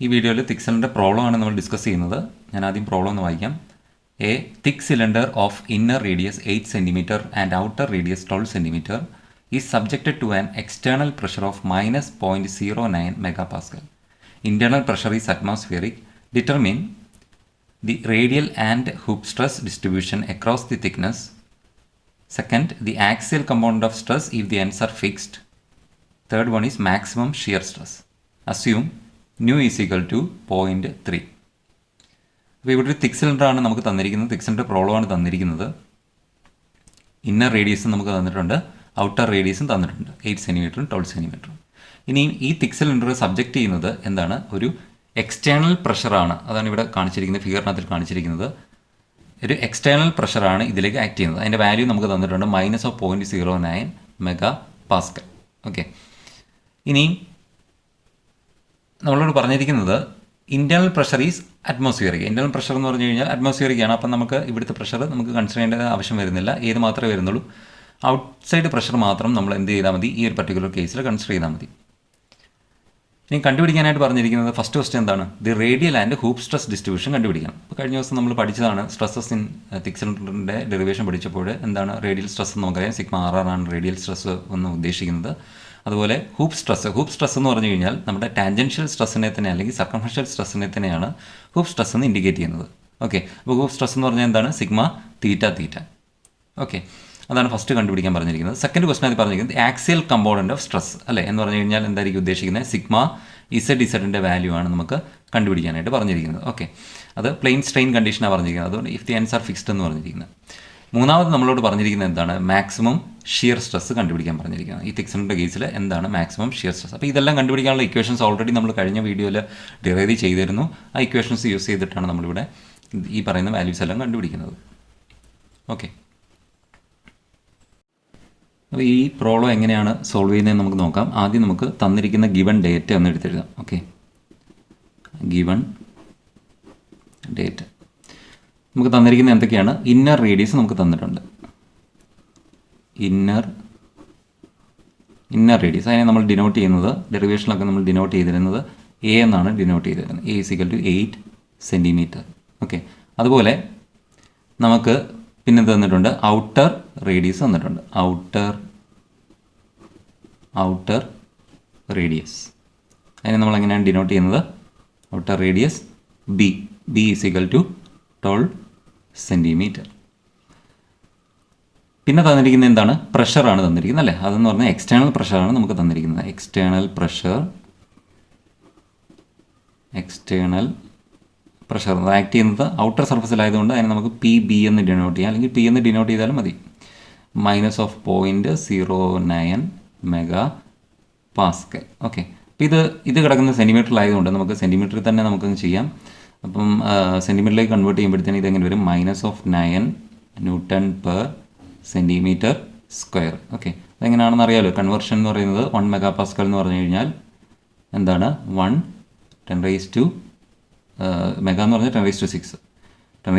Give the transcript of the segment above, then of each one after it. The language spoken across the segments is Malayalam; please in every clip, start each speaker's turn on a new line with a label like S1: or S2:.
S1: ഈ വീഡിയോയിൽ തിക് സിലിണ്ടർ പ്രോബ്ലം ആണ് നമ്മൾ ഡിസ്കസ് ചെയ്യുന്നത്. ഞാൻ ആദ്യം പ്രോബ്ലം ഒന്ന് വായിക്കാം. A thick cylinder of inner radius 8 centimetre and outer radius 12 centimetre is subjected to an external pressure of -0.09 MPa. Internal pressure is atmospheric. Determine the radial and hoop stress distribution across the thickness. Second, the axial component of stress if the ends are fixed. Third one is maximum shear stress. Assume nu is equal to 0.3. അപ്പോൾ ഇവിടെ ഒരു തിക് സിലിണ്ടർ ആണ് നമുക്ക് തന്നിരിക്കുന്നത്. തിക് സിലിണ്ടർ പ്രോബ്ലം ആണ് തന്നിരിക്കുന്നത്. ഇന്നർ റേഡിയസും നമുക്ക് തന്നിട്ടുണ്ട്, ഔട്ടർ റേഡിയസും തന്നിട്ടുണ്ട്, 8 സെൻറ്റിമീറ്ററും 12 സെൻറ്റിമീറ്ററും. ഇനിയും ഈ തിക് സിലിണ്ടർ സബ്ജക്റ്റ് ചെയ്യുന്നത് എന്താണ്? ഒരു എക്സ്റ്റേണൽ പ്രഷറാണ്. അതാണ് ഇവിടെ കാണിച്ചിരിക്കുന്നത്, ഫിഗറിനകത്തിൽ കാണിച്ചിരിക്കുന്നത്. ഒരു എക്സ്റ്റേണൽ പ്രഷറാണ് ഇതിലേക്ക് ആക്ട് ചെയ്യുന്നത്. അതിൻ്റെ വാല്യൂ നമുക്ക് തന്നിട്ടുണ്ട് -0.09 MPa. ഓക്കെ, ഇനിയും നമ്മളോട് പറഞ്ഞിരിക്കുന്നത് internal pressure is atmospheric. Internal pressure എന്ന് പറഞ്ഞു കഴിഞ്ഞാൽ അറ്റ്മോസ്ഫിയറിക് ആണ്. അപ്പം നമുക്ക് ഇവിടുത്തെ പ്രഷർ നമുക്ക് കൺസിഡർ ചെയ്യേണ്ട ആവശ്യം വരുന്നില്ല. ഏത് മാത്രമേ വരുന്നുള്ളൂ? ഔട്ട്സൈഡ് പ്രഷർ മാത്രം നമ്മൾ എന്ത് ചെയ്താൽ മതി? ഈ ഒരു പർട്ടിക്കുലർ കേസിൽ കൺസിഡർ ചെയ്താൽ മതി. ഇനി കണ്ടുപിടിക്കാനായിട്ട് പറഞ്ഞിരിക്കുന്നത് ഫസ്റ്റ് ക്വസ്റ്റ്യൻ എന്താണ്? The radial and hoop stress distribution കണ്ടുപിടിക്കണം. അപ്പോൾ കഴിഞ്ഞ ദിവസം നമ്മൾ പഠിച്ചതാണ് സ്ട്രെസ്സസ് ഇൻ തിക് സിലിണ്ടറിൻ്റെ ഡെറിവേഷൻ പഠിച്ചപ്പോൾ എന്താണ് റേഡിയൽ സ്ട്രെസ് എന്ന് നമുക്കറിയാം. σRR ആണ് റേഡിയൽ സ്ട്രെസ് എന്ന് ഉദ്ദേശിക്കുന്നത്. അതുപോലെ ഹൂപ്പ് സ്ട്രെസ് എന്ന് പറഞ്ഞു കഴിഞ്ഞാൽ നമ്മുടെ ടാൻജൻഷ്യൽ സ്ട്രെസ്സിനെ തന്നെ അല്ലെങ്കിൽ സർക്കംഫറൻഷ്യൽ സ്ട്രെസ്സിനെ തന്നെയാണ് ഹൂപ്പ് സ്ട്രെസ് എന്ന് ഇൻഡിക്കേറ്റ് ചെയ്യുന്നത്. ഓക്കെ, അപ്പോൾ ഹൂപ്പ് സ്ട്രെസ് എന്ന് പറഞ്ഞാൽ എന്താണ്? σθ. ഓക്കെ, അതാണ് ഫസ്റ്റ് കണ്ടുപിടിക്കാൻ പറഞ്ഞിരിക്കുന്നത്. സെക്കൻഡ് ക്വസ്റ്റൻ അത് പറഞ്ഞിരിക്കുന്നത് ആക്സിയൽ കമ്പോണൻറ്റ് ഓഫ് സ്ട്രെസ് അല്ലേ എന്ന് പറഞ്ഞു കഴിഞ്ഞാൽ എന്തായിരിക്കും ഉദ്ദേശിക്കുന്നത്? σZZ വാല്യൂ ആണ് നമുക്ക് കണ്ടുപിടിക്കാനായിട്ട് പറഞ്ഞിരിക്കുന്നത്. ഓക്കെ, അത് പ്ലെയിൻ സ്ട്രെയിൻ കണ്ടീഷനാണ് പറഞ്ഞിരിക്കുന്നത്. അതുകൊണ്ട് if the ends R fixed എന്ന് പറഞ്ഞിരിക്കുന്നത്. മൂന്നാമത് നമ്മളോട് പറഞ്ഞിരിക്കുന്നത് എന്താണ്? മാക്സിമം ഷിയർ സ്ട്രെസ് കണ്ടുപിടിക്കാൻ പറഞ്ഞിരിക്കുന്നത്. ഈ തിക് സിലിണ്ടർ കേസിൽ എന്താണ് മാക്സിമം ഷിയർ സ്ട്രെസ്? അപ്പോൾ ഇതെല്ലാം കണ്ടുപിടിക്കാനുള്ള ഇക്വേഷൻസ് ഓൾറെഡി നമ്മൾ കഴിഞ്ഞ വീഡിയോയിൽ ഡിറൈവ് ചെയ്തിരുന്നു. ആ ഇക്വേഷൻസ് യൂസ് ചെയ്തിട്ടാണ് നമ്മളിവിടെ ഈ പറയുന്ന വാല്യൂസ് എല്ലാം കണ്ടുപിടിക്കുന്നത്. ഓക്കെ, അപ്പോൾ ഈ പ്രോബ്ലം എങ്ങനെയാണ് സോൾവ് ചെയ്യുന്നതെന്ന് നമുക്ക് നോക്കാം. ആദ്യം നമുക്ക് തന്നിരിക്കുന്ന ഗിവൺ ഡേറ്റ ഒന്ന് എടുത്തെഴുതാം. ഓക്കെ, ഗിവൺ ഡേറ്റ നമുക്ക് തന്നിരിക്കുന്നത് എന്തൊക്കെയാണ്? ഇന്നർ റേഡിയസ് നമുക്ക് തന്നിട്ടുണ്ട്. ഇന്നർ റേഡിയസ് അതിനെ നമ്മൾ ഡിനോട്ട് ചെയ്യുന്നത് ഡെറിവേഷനിലൊക്കെ നമ്മൾ ഡിനോട്ട് ചെയ്തിരുന്നത് എ എന്നാണ് ഡിനോട്ട് ചെയ്തിരുന്നത്. A is equal to 8 centimetre. Okay, അതുപോലെ നമുക്ക് പിന്നെ തന്നിട്ടുണ്ട് ഔട്ടർ റേഡിയസ് തന്നിട്ടുണ്ട്. ഔട്ടർ റേഡിയസ് അതിനെ നമ്മൾ എങ്ങനെയാണ് ഡിനോട്ട് ചെയ്യുന്നത്? Outer radius B is equal to 12 centimetre. പിന്നെ തന്നിരിക്കുന്നത് എന്താണ്? പ്രഷറാണ് തന്നിരിക്കുന്നത് അല്ലേ? അതെന്ന് പറഞ്ഞാൽ എക്സ്റ്റേണൽ പ്രഷറാണ് നമുക്ക് തന്നിരിക്കുന്നത്. എക്സ്റ്റേണൽ പ്രഷർ ആക്ട് ചെയ്യുന്നത് ഔട്ടർ സർഫസിലായതുകൊണ്ട് അതിനെ നമുക്ക് PB എന്ന് ഡിനോട്ട് ചെയ്യാം, അല്ലെങ്കിൽ P എന്ന് ഡിനോട്ട് ചെയ്താലും മതി. -0.09 MPa. ഓക്കെ, അപ്പോൾ ഇത് കിടക്കുന്ന സെൻറ്റിമീറ്ററിലായതുകൊണ്ട് നമുക്ക് സെൻറ്റിമീറ്ററിൽ തന്നെ നമുക്കൊന്ന് ചെയ്യാം. അപ്പം സെൻറ്റിമീറ്ററിലേക്ക് കൺവേർട്ട് ചെയ്യുമ്പോഴത്തേന് ഇതെങ്ങനെ വരും? -9 Nm/cm². ഓക്കെ, അതെങ്ങനെയാണെന്ന് അറിയാമല്ലോ. കൺവേർഷൻ എന്ന് പറയുന്നത് 1 MPa എന്ന് പറഞ്ഞു കഴിഞ്ഞാൽ എന്താണ്? 1 മെഗാ എന്ന് പറഞ്ഞാൽ 10⁶. 10⁶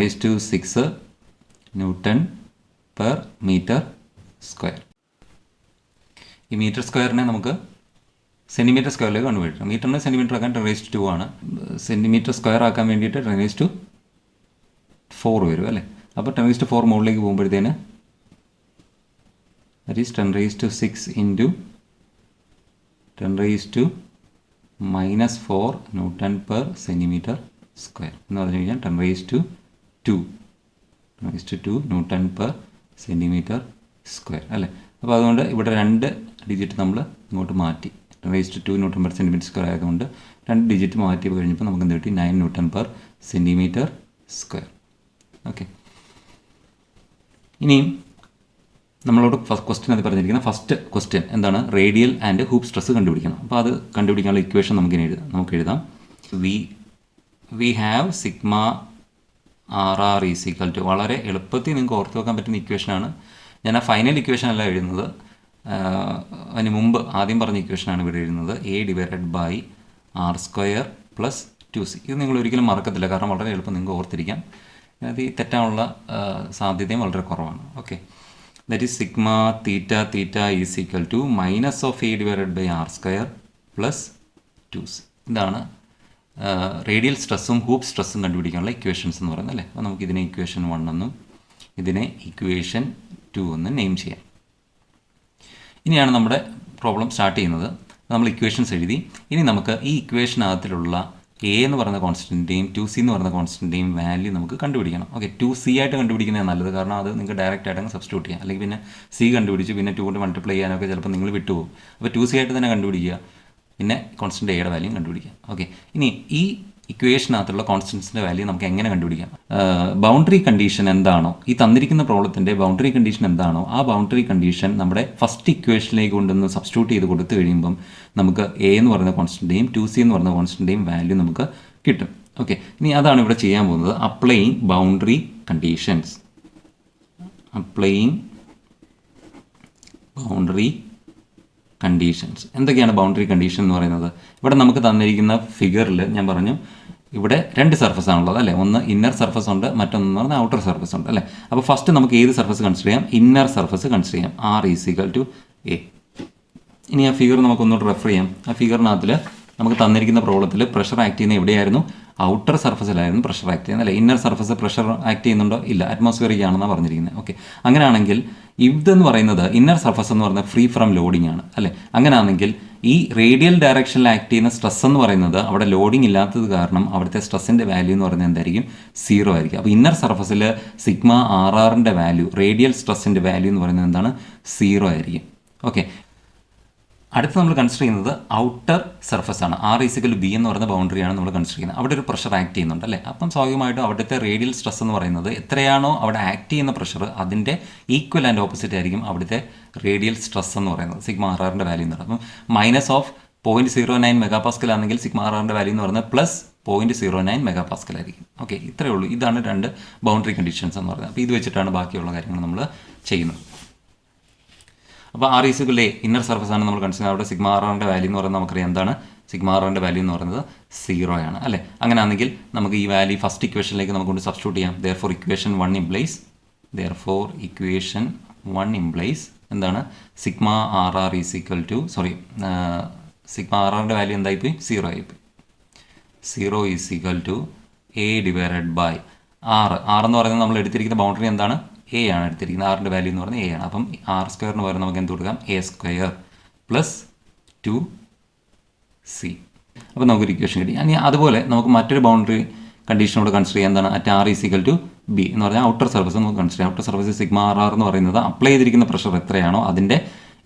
S1: Nm/m². ഈ മീറ്റർ സ്ക്വയറിനെ നമുക്ക് സെൻറ്റിമീറ്റർ സ്ക്വയറിലേക്ക് കൺവേർട്ട് ചെയ്യാം. മീറ്ററിന് സെൻറ്റിമീറ്റർ ആക്കാൻ 10⁻²ആണ്. സെൻറ്റിമീറ്റർ സ്ക്വയർ ആക്കാൻ വേണ്ടിയിട്ട് 10⁴ വരും അല്ലേ? അപ്പോൾ 10⁴ മുകളിലേക്ക് പോകുമ്പോഴത്തേന് ദാറ്റ് ഈസ് 10⁶ ഇൻറ്റു 10⁻⁻⁴ Nm/cm² എന്ന് പറഞ്ഞു കഴിഞ്ഞാൽ 10⁻². 10⁻² Nm/cm² അല്ലേ? അപ്പോൾ അതുകൊണ്ട് ഇവിടെ 2 ഡിജിറ്റ് നമ്മൾ ഇങ്ങോട്ട് മാറ്റി. 10⁻² Nm/cm² ആയതുകൊണ്ട് 2 ഡിജിറ്റ് മാറ്റി കഴിഞ്ഞപ്പോൾ നമുക്ക് എന്ത് കിട്ടി? 9 Nm/cm². ഓക്കെ, ഇനിയും നമ്മളോട് ക്വസ്റ്റ്യൻ അത് പറഞ്ഞിരിക്കുന്നത് ഫസ്റ്റ് ക്വസ്റ്റ്യൻ എന്താണ്? റേഡിയൽ ആൻഡ് ഹൂപ്പ് സ്ട്രെസ് കണ്ടുപിടിക്കണം. അപ്പോൾ അത് കണ്ടുപിടിക്കാനുള്ള ഇക്വേഷൻ നമുക്ക് എഴുതാം. We have σRR is equal to, വളരെ എളുപ്പത്തിൽ നിങ്ങൾക്ക് ഓർത്ത് വെക്കാൻ പറ്റുന്ന ഇക്വേഷനാണ്. ഞാൻ ആ ഫൈനൽ ഇക്വേഷൻ അല്ല എഴുതുന്നത്, അതിന് മുമ്പ് ആദ്യം പറഞ്ഞ ഇക്വേഷനാണ് ഇവിടെ എഴുതുന്നത്. A/R² + 2C. ഇത് നിങ്ങൾ ഒരിക്കലും മറക്കത്തില്ല, കാരണം വളരെ എളുപ്പം നിങ്ങൾക്ക് ഓർത്തിരിക്കാം. അത് ഈ തെറ്റാനുള്ള സാധ്യതയും വളരെ കുറവാണ്. Okay, that is σθ is equal to -A/R² + 2C. ഇതാണ് റേഡിയൽ സ്ട്രെസ്സും ഹൂപ്പ് സ്ട്രെസ്സും കണ്ടുപിടിക്കാനുള്ള ഇക്വേഷൻസ് എന്ന് പറയുന്നത് അല്ലേ. അപ്പോൾ നമുക്ക് ഇതിനെ ഇക്വേഷൻ 1 എന്നും ഇതിനെ ഇക്വേഷൻ 2 എന്നും നെയിം ചെയ്യാം. ഇനിയാണ് നമ്മുടെ പ്രോബ്ലം സ്റ്റാർട്ട് ചെയ്യുന്നത്. നമ്മൾ ഇക്വേഷൻസ് എഴുതി. ഇനി നമുക്ക് ഈ ഇക്വേഷനകത്തിലുള്ള എ എന്ന് പറയുന്ന കോൺസ്റ്റൻറ്റിൻ്റെയും 2c എന്ന് പറയുന്ന കോൺസ്റ്റൻറ്റിൻ്റെയും വാല്യൂ നമുക്ക് കണ്ടുപിടിക്കണം. ഓക്കെ, 2c ആയിട്ട് കണ്ടുപിടിക്കുന്നത് നല്ലത്, കാരണം അത് നിങ്ങൾക്ക് ഡയറക്റ്റ് ആയിട്ട് അങ്ങ് സബ്സ്റ്റിറ്റ്യൂട്ട് ചെയ്യാം. അല്ലെങ്കിൽ പിന്നെ c കണ്ടുപിടിച്ച് പിന്നെ 2 കൊണ്ട് മൾട്ടിപ്ലൈ ചെയ്യാനൊക്കെ ചിലപ്പോൾ നിങ്ങൾ വിട്ടുപോകും. അപ്പോൾ 2c ആയിട്ട് തന്നെ കണ്ടുപിടിക്കുക, പിന്നെ കോൺസ്റ്റൻറ്റ് എയുടെ വാല്യൂ കണ്ടുപിടിക്കാം. ഓക്കെ, ഇനി ഈ ഇക്വേഷനകത്തുള്ള കോൺസ്റ്റൻസിൻ്റെ വാല്യൂ നമുക്ക് എങ്ങനെ കണ്ടുപിടിക്കാം? ബൗണ്ടറി കണ്ടീഷൻ എന്താണോ, ഈ തന്നിരിക്കുന്ന പ്രോബ്ലത്തിൻ്റെ ബൗണ്ടറി കണ്ടീഷൻ എന്താണോ, ആ ബൗണ്ടറി കണ്ടീഷൻ നമ്മുടെ ഫസ്റ്റ് ഇക്വേഷനിലേക്ക് കൊണ്ടുവന്ന് സബ്സ്റ്റിറ്റ്യൂട്ട് ചെയ്ത് കൊടുത്തു കഴിയുമ്പം നമുക്ക് എ എന്ന് പറയുന്ന കോൺസ്റ്റൻറ്റിൻ്റെയും 2c എന്ന് പറയുന്ന കോൺസ്റ്റൻറ്റിൻ്റെയും വാല്യൂ നമുക്ക് കിട്ടും. ഓക്കെ, ഇനി അതാണ് ഇവിടെ ചെയ്യാൻ പോകുന്നത്. Applying boundary conditions. Applying boundary conditions. എന്തൊക്കെയാണ് ബൗണ്ടറി കണ്ടീഷൻ എന്ന് പറയുന്നത്? ഇവിടെ നമുക്ക് തന്നിരിക്കുന്ന ഫിഗറിൽ ഞാൻ പറഞ്ഞു, ഇവിടെ 2 സർഫസ് ആണുള്ളത് അല്ലേ. ഒന്ന് ഇന്നർ സർഫസ് ഉണ്ട്, മറ്റൊന്ന് പറഞ്ഞാൽ ഔട്ടർ സർഫസ് ഉണ്ട് അല്ലേ. അപ്പോൾ ഫസ്റ്റ് നമുക്ക് ഏത് സർഫസ് കൺസിഡർ ചെയ്യാം? ഇന്നർ സർഫസ് കൺസിഡർ ചെയ്യാം. R = A. ഇനി ആ ഫിഗർ നമുക്കൊന്നുകൂടെ റെഫർ ചെയ്യാം. ആ ഫിഗറിനകത്തിൽ നമുക്ക് തന്നിരിക്കുന്ന പ്രോബ്ലത്തിൽ പ്രഷർ ആക്ട് ചെയ്യുന്ന എവിടെയായിരുന്നു? ഔട്ടർ സർഫസിലായിരുന്നു പ്രഷർ ആക്ട് ചെയ്യുന്നത് അല്ലേ. ഇന്നർ സർഫസ് പ്രഷർ ആക്ട് ചെയ്യുന്നുണ്ടോ? ഇല്ല, അറ്റ്മോസ്ഫിയറിക് ആണെന്നാണ് പറഞ്ഞിരിക്കുന്നത്. ഓക്കെ, അങ്ങനെയാണെങ്കിൽ ഇതെന്ന് പറയുന്നത് ഇന്നർ സർഫസ് എന്ന് പറയുന്നത് ഫ്രീ ഫ്രം ലോഡിംഗ് ആണ് അല്ലേ. അങ്ങനെയാണെങ്കിൽ ഈ റേഡിയൽ ഡയറക്ഷനിൽ ആക്ട് ചെയ്യുന്ന സ്ട്രെസ് എന്ന് പറയുന്നത് അവിടെ ലോഡിംഗ് ഇല്ലാത്തത് കാരണം അവിടുത്തെ സ്ട്രെസ്സിൻ്റെ വാല്യൂ എന്ന് പറയുന്നത് എന്തായിരിക്കും? 0 ആയിരിക്കും. അപ്പോൾ ഇന്നർ സർഫസിൽ σRRൻ്റെ വാല്യൂ, റേഡിയൽ സ്ട്രെസ്സിൻ്റെ വാല്യൂ എന്ന് പറയുന്നത് എന്താണ്? 0 ആയിരിക്കും. ഓക്കെ, അടുത്ത് നമ്മൾ കൺസിഡർ ചെയ്യുന്നത് ഔട്ടർ സർഫസ് ആണ്. R = B എന്ന് പറയുന്ന ബൗണ്ടറിയാണ് നമ്മൾ കൺസിഡർ ചെയ്യുന്നത്. അവിടെ ഒരു പ്രഷർ ആക്ട് ചെയ്യുന്നുണ്ട് അല്ലേ. അപ്പം സ്വാഭാവികമായിട്ടും അവിടുത്തെ റേഡിയൽ സ്ട്രെസ് എന്ന് പറയുന്നത് എത്രയാണോ അവിടെ ആക്ട് ചെയ്യുന്ന പ്രഷർ, അതിൻ്റെ ഈക്വൽ ആൻഡ് ഓപ്പോസിറ്റ് ആയിരിക്കും അവിടുത്തെ റേഡിയൽ സ്ട്രെസ് എന്ന് പറയുന്നത്, σRRൻ്റെ വാല്യൂ എന്ന് പറയുന്നത്. അപ്പം -0.09 MPa ആണെങ്കിൽ σRRൻ്റെ വാല്യൂ എന്ന് പറയുന്നത് +0.09 MPa ആയിരിക്കും. ഓക്കെ, ഇത്രയേ ഉള്ളൂ. ഇതാണ് 2 ബൗണ്ടറി കണ്ടീഷൻസ് എന്ന് പറയുന്നത്. അപ്പോൾ ഇത് വെച്ചിട്ടാണ് ബാക്കിയുള്ള കാര്യങ്ങൾ നമ്മൾ ചെയ്യുന്നത്. അപ്പോൾ R = A ഇന്നർ സർഫസ് ആണ് നമ്മൾ കൺസിഡർ. അവിടെ σRRൻ്റെ വാല്യൂ എന്ന് പറയുന്നത് നമുക്കറിയാം എന്താണ്? σRRൻ്റെ വാല്യൂ എന്ന് പറയുന്നത് 0 ആണ് അല്ലേ. അങ്ങനെയാണെങ്കിൽ നമുക്ക് ഈ വാല്യൂ ഫസ്റ്റ് ഇക്വേഷനിലേക്ക് നമുക്ക് കൊണ്ട് സബ്സ്റ്റിറ്റ്യൂട്ട് ചെയ്യാം. therefore equation 1 implies എന്താണ്? σRRൻ്റെ വാല്യൂ എന്തായിപ്പോയി? 0 ആയിപ്പോയി. 0 = A/R. R എന്ന് പറയുന്നത് നമ്മൾ എടുത്തിരിക്കുന്ന ബൗണ്ടറി എന്താണ്? A ആണ് എടുത്തിരിക്കുന്നത്. ആറിൻ്റെ വാല്യൂ എന്ന് പറയുന്നത് A ആണ്. അപ്പം R² പകരം നമുക്ക് എന്ത് കൊടുക്കാം? A² + 2c. അപ്പോൾ നമുക്കൊരു ഇക്വേഷൻ കിട്ടി. ഇനി അതുപോലെ നമുക്ക് മറ്റൊരു ബൗണ്ടറി കണ്ടീഷനോട് കൺസിഡർ ചെയ്യാൻ എന്താണ്? R = B എന്ന് പറഞ്ഞാൽ ഔട്ടർ സർഫസ് നമുക്ക് കൺസിഡർ ചെയ്യാം. ഔട്ടർ സർഫസ് σRR എന്ന് പറയുന്നത് അപ്ലൈ ചെയ്തിരിക്കുന്ന പ്രഷർ എത്രയാണോ അതിൻ്റെ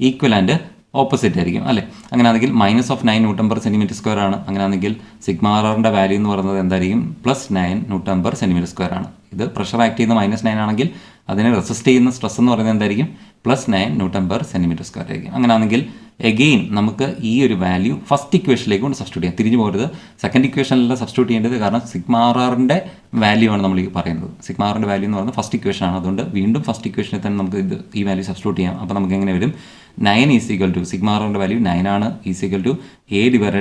S1: ഈക്വൽ ആൻഡ് ഓപ്പോസിറ്റ് ആയിരിക്കും അല്ലേ. അങ്ങനെയാണെങ്കിൽ -9 Nm² ആണ്. അങ്ങനെയാണെങ്കിൽ σRRൻ്റെ വാല്യൂ എന്ന് പറയുന്നത് എന്തായിരിക്കും? +9 Nm². ആണ്. ഇത് പ്രഷർ ആക്ട് ചെയ്യുന്ന -9 ആണെങ്കിൽ അതിനെ റെസിസ്റ്റ് ചെയ്യുന്ന സ്ട്രെസ് എന്ന് പറയുന്നത് എന്തായിരിക്കും? +9 Nm² ആയിരിക്കും. അങ്ങനെയാണെങ്കിൽ എഗെയിൻ നമുക്ക് ഈ ഒരു വാല്യൂ ഫസ്റ്റ് ഇക്വേഷനിലേക്ക് കൊണ്ട് സബ്സ്റ്റിറ്റ്യൂട്ട് ചെയ്യാം. തിരിഞ്ഞു പോകരുത്, സെക്കൻഡ് ഇക്വേഷനിലല്ല സബ്സ്റ്റിറ്റ്യൂട്ട് ചെയ്യേണ്ടത്, കാരണം σRRൻ്റെ വാല്യൂ ആണ് നമ്മൾ ഈ പറയുന്നത്. σRRൻ്റെ വാല്യൂ എന്ന് പറയുന്നത് ഫസ്റ്റ് ഇക്വേഷൻ ആണ്. അതുകൊണ്ട് വീണ്ടും ഫസ്റ്റ് ഇക്വേഷനിൽ തന്നെ നമുക്ക് ഈ വാല്യൂ സബ്സ്റ്റിറ്റ്യൂട്ട് ചെയ്യാം. അപ്പോൾ നമുക്ക് എങ്ങനെ വരും? 9 σRRൻ്റെ വാല്യൂ 9 ആണ്, A/R²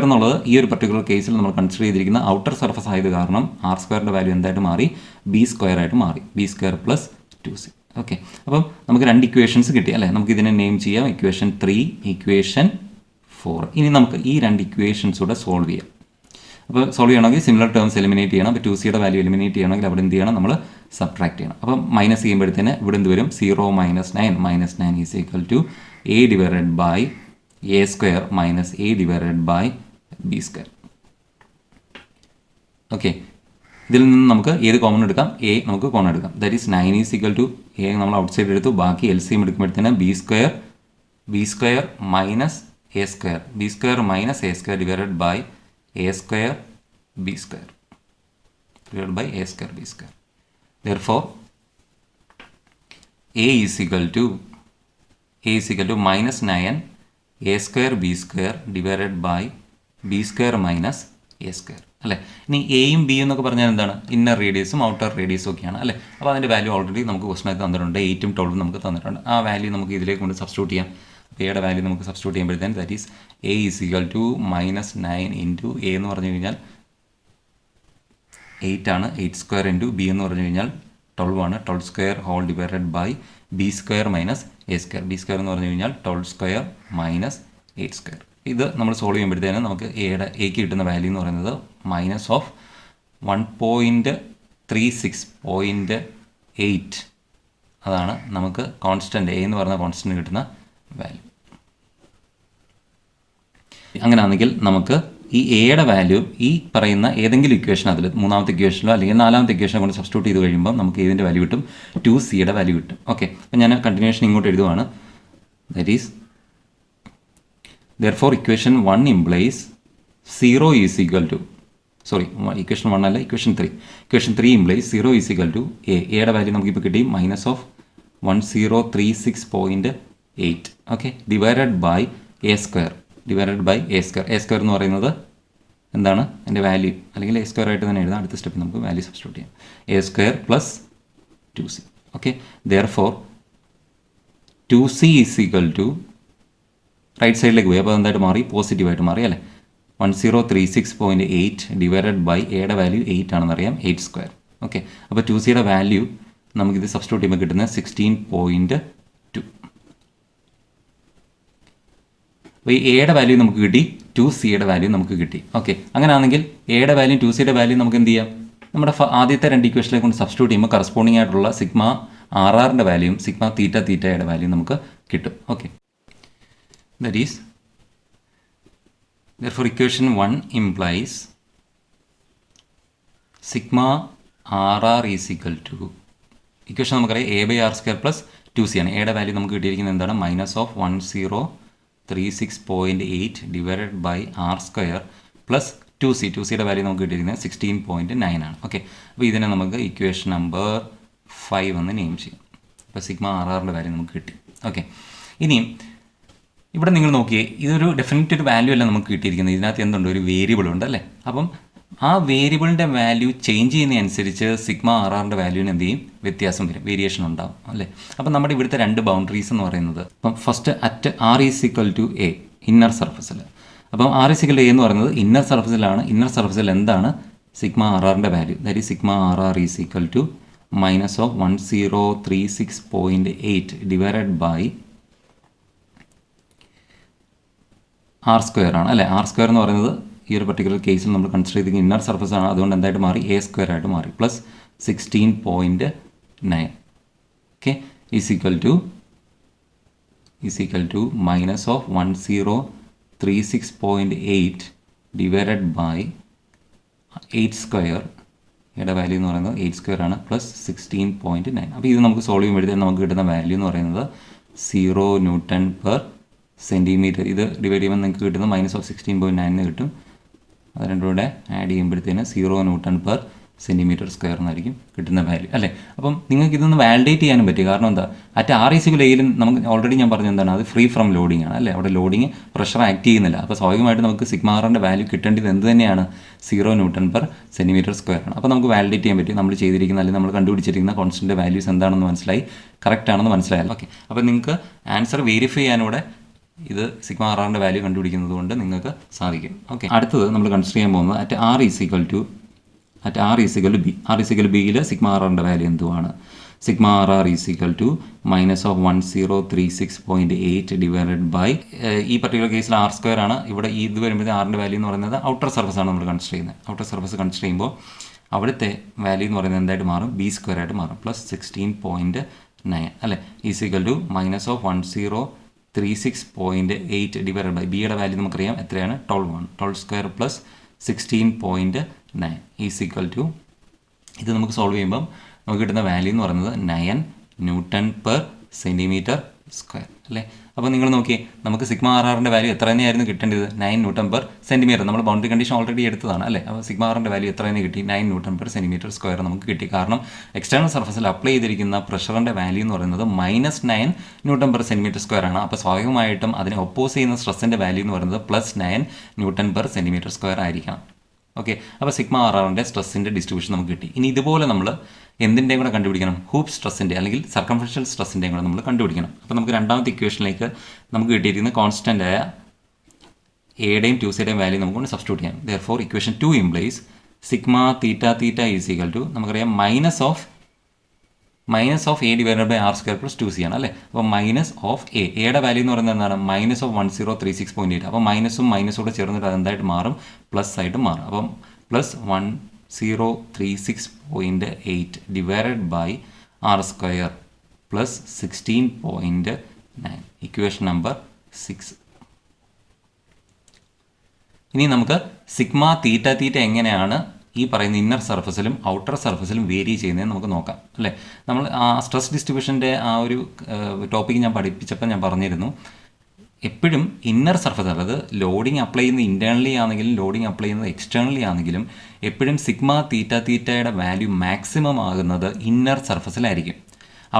S1: എന്നുള്ളത് ഈ ഒരു പർട്ടിക്കുലർ കേസിൽ നമ്മൾ കൺസിഡർ ചെയ്തിരിക്കുന്ന ഔട്ടർ സർഫസ് ആയത് കാരണം R²ൻ്റെ വാല്യൂ എന്തായിട്ട് മാറി? B² ആയിട്ട് മാറി. B² + 2c. ഓക്കെ, അപ്പം നമുക്ക് 2 ഇക്വേഷൻസ് കിട്ടി അല്ലേ. നമുക്ക് ഇതിനെ നെയിം ചെയ്യാം ഇക്വേഷൻ 3, ഇക്വേഷൻ 4. ഇനി നമുക്ക് ഈ 2 ഇക്വേഷൻസ് കൂടെ സോൾവ് ചെയ്യാം. അപ്പോൾ സോൾവ് ചെയ്യണമെങ്കിൽ സിമിലർ ടേംസ് എലിമിനേറ്റ് ചെയ്യണം. അപ്പോൾ 2cയുടെ വാല്യൂ എലിമിനേറ്റ് ചെയ്യണമെങ്കിൽ അവിടെ എന്ത് ചെയ്യണം? നമ്മൾ സബ്ട്രാക്ട് ചെയ്യണം. അപ്പം മൈനസ് ചെയ്യുമ്പോഴത്തേന് ഇവിടെ എന്ത് വരും? 0 - 9 -9 = A/A² - A/B². ഓക്കെ, ഇതിൽ നിന്ന് നമുക്ക് ഏത് കോമൺ എടുക്കാം? A നമുക്ക് കോമൺ എടുക്കാം. ദാറ്റ് ഈസ് 9 = A നമ്മൾ ഔട്ട് സൈഡ് എടുത്തു. ബാക്കി LCM എടുക്കുമ്പോഴത്തേന് B² - A², B² - A², therefore A = -9 A²B² A² അല്ലേ. ഇനി എയും ബി എന്നൊക്കെ പറഞ്ഞാൽ എന്താണ്? ഇന്നർ റേഡിയസും ഔട്ടർ റേഡിയസും ഒക്കെയാണ് അല്ലേ. അപ്പോൾ അതിൻ്റെ വാല്യൂ ഓൾറെഡി നമുക്ക് ക്വസ്റ്റനായിട്ട് തന്നിട്ടുണ്ട്. 8ഉം 12ഉം നമുക്ക് തന്നിട്ടുണ്ട്. ആ വാല്യൂ നമുക്ക് ഇതിലേക്ക് കൊണ്ട് സബ്സ്റ്റിറ്റ്യൂട്ട് ചെയ്യാം. അപ്പോൾ എയുടെ വാല്യൂ നമുക്ക് substitute ചെയ്യുമ്പോഴത്തേന് that is A = -9 × A എന്ന് പറഞ്ഞു കഴിഞ്ഞാൽ 8 ആണ്. 8² × B എന്ന് പറഞ്ഞു കഴിഞ്ഞാൽ 12 ആണ്. 12² B² - A². B² എന്ന് പറഞ്ഞു കഴിഞ്ഞാൽ 12² - 8². ഇത് നമ്മൾ സോൾവ് ചെയ്യുമ്പോഴത്തേനും നമുക്ക് എക്ക് കിട്ടുന്ന വാല്യൂ എന്ന് പറയുന്നത് -1.36.8 അതാണ് നമുക്ക് കോൺസ്റ്റൻറ്റ് എ എന്ന് പറയുന്ന കോൺസ്റ്റൻറ്റ് കിട്ടുന്ന വാല്യൂ. അങ്ങനെയാണെങ്കിൽ നമുക്ക് ഈ എയുടെ വാല്യൂ ഈ പറയുന്ന ഏതെങ്കിലും ഇക്വേഷൻ അതിൽ മൂന്നാമത്തെ ഇക്വേഷനോ അല്ലെങ്കിൽ നാലാമത്തെ ഇക്വേഷനോ കൊണ്ട് സബ്സ്റ്റിറ്റ്യൂട്ട് ചെയ്ത് കഴിയുമ്പോൾ നമുക്ക് ഏതിൻ്റെ വാല്യൂ കിട്ടും? 2cയുടെ വാല്യൂ കിട്ടും. ഓക്കെ, അപ്പം ഞാൻ കണ്ടിന്യൂഷൻ ഇങ്ങോട്ട് എഴുതുവാണ്. That is therefore equation 1 implies 0 is equal to equation 1 അല്ല equation 3. equation 3 implies 0 is equal to എയുടെ വാല്യൂ നമുക്കിപ്പോൾ കിട്ടി -1036.8 okay divided by A square എന്ന് പറയുന്നത് എന്താണ്? എൻ്റെ വാല്യൂ അല്ലെങ്കിൽ എ സ്ക്വയർ ആയിട്ട് തന്നെ എഴുതാം. അടുത്ത സ്റ്റെപ്പിൽ നമുക്ക് വാല്യൂ സബ്സ്റ്റിറ്റ്യൂട്ട് ചെയ്യാം. A square plus 2c. Okay, therefore 2c is equal to right സൈഡിലേക്ക് പോയി. അപ്പോൾ എന്തായിട്ട് മാറി? പോസിറ്റീവായിട്ട് മാറി അല്ലേ. 1036.8 ഡിവൈഡഡ് ബൈ എയുടെ വാല്യൂ 8 ആണെന്നറിയാം, 8 സ്ക്വയർ. ഓക്കെ, അപ്പോൾ 2cയുടെ വാല്യൂ നമുക്കിത് സബ്സ്റ്റിറ്റ്യൂട്ട് ചെയ്യുമ്പോൾ കിട്ടുന്നത് 16.2. അപ്പോൾ ഈ എയുടെ വാല്യൂ നമുക്ക് കിട്ടി, 2cയുടെ വാല്യൂ നമുക്ക് കിട്ടി. ഓക്കെ, അങ്ങനെയാണെങ്കിൽ എയുടെ വാല്യൂ 2cയുടെ വാല്യൂ നമുക്ക് എന്ത് ചെയ്യാം? നമ്മുടെ ആദ്യത്തെ രണ്ട് ഇക്വേഷനിലേക്ക് കൊണ്ട് സബ്സ്റ്റിറ്റ്യൂട്ട് ചെയ്യുമ്പോൾ കറസ്പോണ്ടിങ് ആയിട്ടുള്ള സിഗ്മ RRൻ്റെ വാല്യൂയും സിഗ്മ തീറ്റയുടെ വാല്യൂ നമുക്ക് കിട്ടും. Okay, that is therefore equation 1 implies sigma RR is equal to equation നമുക്കറിയാം a/r² plus 2c ആണ്. എയുടെ വാല്യൂ നമുക്ക് കിട്ടിയിരിക്കുന്നത് എന്താണ്? -1036.8 ഡിവൈഡഡ് ബൈ r² പ്ലസ് 2cയുടെ വാല്യൂ നമുക്ക് കിട്ടിയിരിക്കുന്നത് 16.9 ആണ്. ഓക്കെ, അപ്പോൾ ഇതിനെ നമുക്ക് ഇക്വേഷൻ നമ്പർ 5 എന്ന് നെയിം ചെയ്യാം. അപ്പോൾ സിഗ്മ RRൻ്റെ വാല്യൂ നമുക്ക് കിട്ടി. ഓക്കെ, ഇനിയും ഇവിടെ നിങ്ങൾ നോക്കിയേ, ഇതൊരു ഡെഫിനറ്റ് ഒരു വാല്യൂ അല്ല നമുക്ക് കിട്ടിയിരിക്കുന്നത്. ഇതിനകത്ത് എന്തുണ്ട്? ഒരു വേരിയബിൾ ഉണ്ട് അല്ലേ. അപ്പം ആ വേരിയബിളിൻ്റെ വാല്യൂ ചേഞ്ച് ചെയ്യുന്നതനുസരിച്ച് സിഗ്മ RRൻ്റെ വാല്യൂവിന് എന്ത് ചെയ്യും? വ്യത്യാസം വരും, വേരിയേഷൻ ഉണ്ടാവും അല്ലേ. അപ്പം നമ്മുടെ ഇവിടുത്തെ രണ്ട് ബൗണ്ടറീസ് എന്ന് പറയുന്നത്, അപ്പം first at r is equal to a inner സർഫസിൽ. അപ്പം r is equal to A എന്ന് പറയുന്നത് ഇന്നർ സർഫസിലാണ്. ഇന്നർ സർഫസിൽ എന്താണ് സിഗ്മ RRൻ്റെ value? That is sigma RR is equal to -1036.8 divided by r² ആണ് അല്ലേ. r² എന്ന് പറയുന്നത് ഈ ഒരു പർട്ടിക്കുലർ കേസിൽ നമ്മൾ കൺസിഡർ ചെയ്തിരിക്കുന്ന ഇന്നർ സർഫസ് ആണ്. അതുകൊണ്ട് എന്തായിട്ട് മാറി? a² ആയിട്ട് മാറി. Plus 16.9 okay is equal to -1036.8 divided by 8² യുടെ വാല്യൂ എന്ന് പറയുന്നത് 8² ആണ് പ്ലസ് 16.9. അപ്പോൾ ഇത് നമുക്ക് സോൾവ് ചെയ്യുമ്പോഴത്തേക്കും നമുക്ക് കിട്ടുന്ന വാല്യൂ എന്ന് പറയുന്നത് 0 Nm/cm. ഇത് ഡിവൈഡ് ചെയ്യുമ്പോൾ നിങ്ങൾക്ക് കിട്ടുന്നത് -16.9 കിട്ടും. അത് രണ്ടും കൂടെ ആഡ് ചെയ്യുമ്പോഴത്തേന് 0 Nm/cm² എന്നായിരിക്കും കിട്ടുന്ന വാല്യൂ അല്ലേ. അപ്പം നിങ്ങൾക്ക് ഇതൊന്ന് വാലിഡേറ്റ് ചെയ്യാനും പറ്റും. കാരണം എന്താ? അറ്റ് r ഈസ് ഈക്വൽ എയിലും നമുക്ക് ഓൾറെഡി ഞാൻ പറഞ്ഞത് എന്താണ്? അത് ഫ്രീ ഫ്രം ലോഡിംഗ് ആണ് അല്ലേ. അവിടെ ലോഡിങ് പ്രഷർ ആക്ട് ചെയ്യുന്നില്ല. അപ്പോൾ സ്വാഭാവികമായിട്ട് നമുക്ക് സിഗ്മ RRൻ്റെ വാല്യൂ കിട്ടേണ്ടത് എന്ത് തന്നെയാണ്? 0 Nm/cm² ആണ്. അപ്പോൾ നമുക്ക് വാലിഡേറ്റ് ചെയ്യാൻ പറ്റും. നമ്മൾ ചെയ്തിരിക്കുന്ന അല്ലെങ്കിൽ നമ്മൾ കണ്ടുപിടിച്ചിരിക്കുന്ന കോൺസ്റ്റൻ്റ് വാല്യൂസ് എന്താണെന്ന് മനസ്സിലായി, കറക്റ്റ് ആണെന്ന് മനസ്സിലായാലും. ഓക്കെ, അപ്പോൾ നിങ്ങൾക്ക് ആൻസർ വെരിഫൈ ചെയ്യാനൂടെ ഇത് സിഗ്മ RRൻ്റെ വാല്യൂ കണ്ടുപിടിക്കുന്നത് കൊണ്ട് നിങ്ങൾക്ക് സാധിക്കും. ഓക്കെ, അടുത്തത് നമ്മൾ കൺസിഡർ ചെയ്യാൻ പോകുന്നത് at r is equal to b. r is equal ബിയിൽ സിഗ്മ RRൻ്റെ വാല്യൂ എന്തുവാണ്? Sigma RR is equal to -1036.8 divided by ഈ പർട്ടിക്കുലർ കേസിൽ r² ആണ്. ഇവിടെ ഇത് വരുമ്പോഴത്തെ ആറിൻ്റെ വാല്യൂ എന്ന് പറയുന്നത് ഔട്ടർ സർഫസ് ആണ് നമ്മൾ കൺസിഡർ ചെയ്യുന്നത്. ഔട്ടർ സർഫസ് കൺസിഡർ ചെയ്യുമ്പോൾ അവിടുത്തെ വാല്യൂ എന്ന് പറയുന്നത് എന്തായിട്ട് മാറും? b² ആയിട്ട് മാറും. പ്ലസ് 16.9 അല്ലേ is equal to -1036.8 divided by ബിയുടെ വാല്യൂ നമുക്കറിയാം എത്രയാണ്? 12 പ്ലസ് 16.9 ഈസ് ഈക്വൽ ടു ഇത് നമുക്ക് സോൾവ് ചെയ്യുമ്പം നമുക്ക് കിട്ടുന്ന വാല്യൂ എന്ന് പറയുന്നത് 9 Nm/cm² അല്ലേ. അപ്പോൾ നിങ്ങൾ നോക്കിയേ, നമുക്ക് സിഗ്മ RRൻ്റെ വാല്യൂ എത്ര തന്നെയായിരുന്നു കിട്ടേണ്ടത്? 9 Nm/cm. നമ്മൾ ബൗണ്ടറി കണ്ടീഷൻ ഓൾറെഡി എടുത്തതാണ് അല്ലേ. അപ്പോൾ സിഗ്മ RRൻ്റെ വാല്യൂ എത്ര തന്നെ കിട്ടി? 9 Nm/cm² നമുക്ക് കിട്ടി. കാരണം എക്സ്റ്റേണൽ സർഫസിൽ അപ്ലൈ ചെയ്തിരിക്കുന്ന പ്രഷറിൻ്റെ വാല്യൂ എന്ന് പറയുന്നത് -9 Nm/cm² ആണ്. അപ്പോൾ സ്വാഭാവികമായിട്ടും അതിനെ ഒപ്പോസ് ചെയ്യുന്ന സ്ട്രെസ്സിൻ്റെ വാല്യൂ എന്ന് പറയുന്നത് +9 Nm/cm² ആയിരിക്കണം. ഓക്കെ, അപ്പോൾ സിഗ്മ RRൻ്റെ സ്ട്രെസ്സിൻ്റെ ഡിസ്ട്രിബ്യൂഷൻ നമുക്ക് കിട്ടി. ഇനി ഇതുപോലെ നമ്മൾ എന്തിൻ്റെയും കൂടെ കണ്ടുപിടിക്കണം? ഹൂപ്പ് സ്ട്രെസ്സിൻ്റെ അല്ലെങ്കിൽ സർക്കംഫറൻഷ്യൽ സ്ട്രെസ്സിൻ്റെയും കൂടെ നമ്മൾ കണ്ടുപിടിക്കണം. അപ്പോൾ നമുക്ക് രണ്ടാമത്തെ ഇക്വേഷനിലേക്ക് നമുക്ക് കിട്ടിയിരിക്കുന്ന കോൺസ്റ്റൻ്റ് ആയ എയുടെയും 2cയുടെയും വാല്യൂ നമുക്ക് സബ്സ്റ്റിറ്റ്യൂട്ട് ചെയ്യാം. therefore equation 2 implies sigma θ is equal to നമുക്കറിയാം minus of A divided by R square plus 2c ആണ് അല്ലേ. അപ്പോൾ മൈനസ് ഓഫ് എയുടെ വാല്യൂ എന്ന് പറയുന്നത് എന്താണ്, മൈനസ് ഓഫ് 1036.8. അപ്പോൾ മൈനസും മൈനസും കൂടെ ചേർന്നിട്ട് അതെന്തായിട്ട് മാറും, പ്ലസ് ആയിട്ട് മാറും. അപ്പം plus 1036.8 divided by R square plus 16.9, equation number 6. ഇനി നമുക്ക് സിഗ്മ തീറ്റ തീറ്റ എങ്ങനെയാണ് ഈ പറയുന്ന ഇന്നർ സർഫസിലും ഔട്ടർ സർഫസിലും വേരി ചെയ്യുന്നതെന്ന് നമുക്ക് നോക്കാം അല്ലേ. നമ്മൾ ആ സ്ട്രെസ് ഡിസ്ട്രിബ്യൂഷൻ്റെ ആ ഒരു ടോപ്പിക്ക് ഞാൻ പഠിപ്പിച്ചപ്പോൾ ഞാൻ പറഞ്ഞിരുന്നു, എപ്പോഴും ഇന്നർ സർഫസ്, അതായത് ലോഡിങ് അപ്ലൈ ചെയ്യുന്നത് ഇൻറ്റേർണലി ആണെങ്കിലും ലോഡിങ് അപ്ലൈ ചെയ്യുന്നത് എക്സ്റ്റേണലി ആണെങ്കിലും എപ്പോഴും സിഗ്മ തീറ്റ തീറ്റയുടെ വാല്യൂ മാക്സിമം ആകുന്നത് ഇന്നർ സർഫസിലായിരിക്കും.